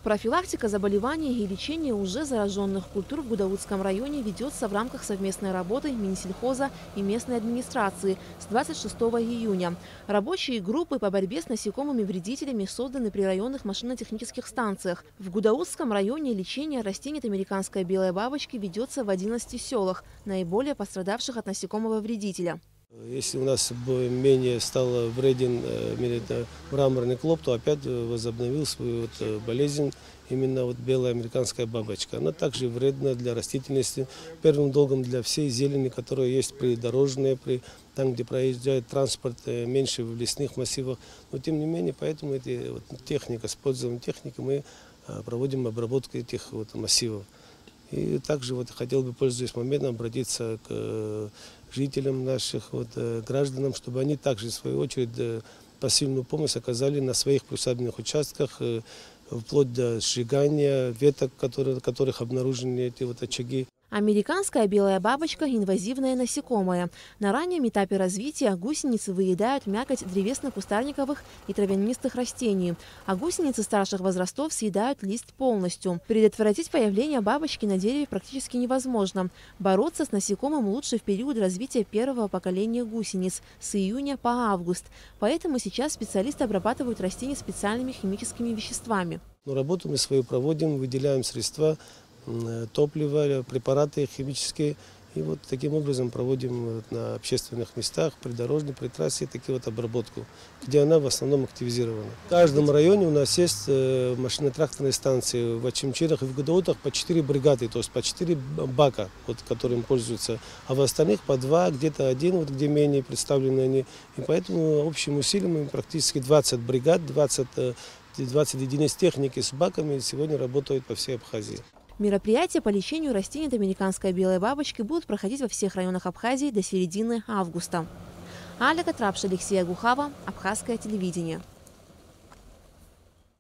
Профилактика заболеваний и лечение уже зараженных культур в Гудаутском районе ведется в рамках совместной работы Минсельхоза и местной администрации с 26 июня. Рабочие группы по борьбе с насекомыми-вредителями созданы при районных машинно-технических станциях. В Гудаутском районе лечение растений от американской белой бабочки ведется в 11 селах, наиболее пострадавших от насекомого вредителя. Если у нас менее стал вреден мраморный клоп, то опять возобновил свою болезнь именно белая американская бабочка. Она также вредна для растительности, первым долгом для всей зелени, которая есть придорожная, там, где проезжает транспорт, меньше в лесных массивах. Но тем не менее, поэтому с использованием техники мы проводим обработку этих массивов. И также хотел бы, пользуясь моментом, обратиться к жителям наших, гражданам, чтобы они также, в свою очередь, посильную помощь оказали на своих приусадебных участках, вплоть до сжигания веток, которых обнаружены эти очаги. Американская белая бабочка – инвазивное насекомое. На раннем этапе развития гусеницы выедают мякоть древесно-кустарниковых и травянистых растений, а гусеницы старших возрастов съедают лист полностью. Предотвратить появление бабочки на дереве практически невозможно. Бороться с насекомым лучше в период развития первого поколения гусениц с июня по август. Поэтому сейчас специалисты обрабатывают растения специальными химическими веществами. Работу мы свою проводим, выделяем средства, топливо, препараты химические. И таким образом проводим на общественных местах, придорожной, при трассе обработку, где она в основном активизирована. В каждом районе у нас есть машино-тракторные станции. В Ачимчирах и в Гудаутах по 4 бригады, то есть по 4 бака, которым пользуются. А в остальных по 2, где-то 1, где менее представлены они. И поэтому общим усилием практически 20 бригад, 20 единиц техники с баками сегодня работают по всей Абхазии. Мероприятия по лечению растений от американской белой бабочки будут проходить во всех районах Абхазии до середины августа. Аля Катрапш, Алексей Агухава, Абхазское телевидение.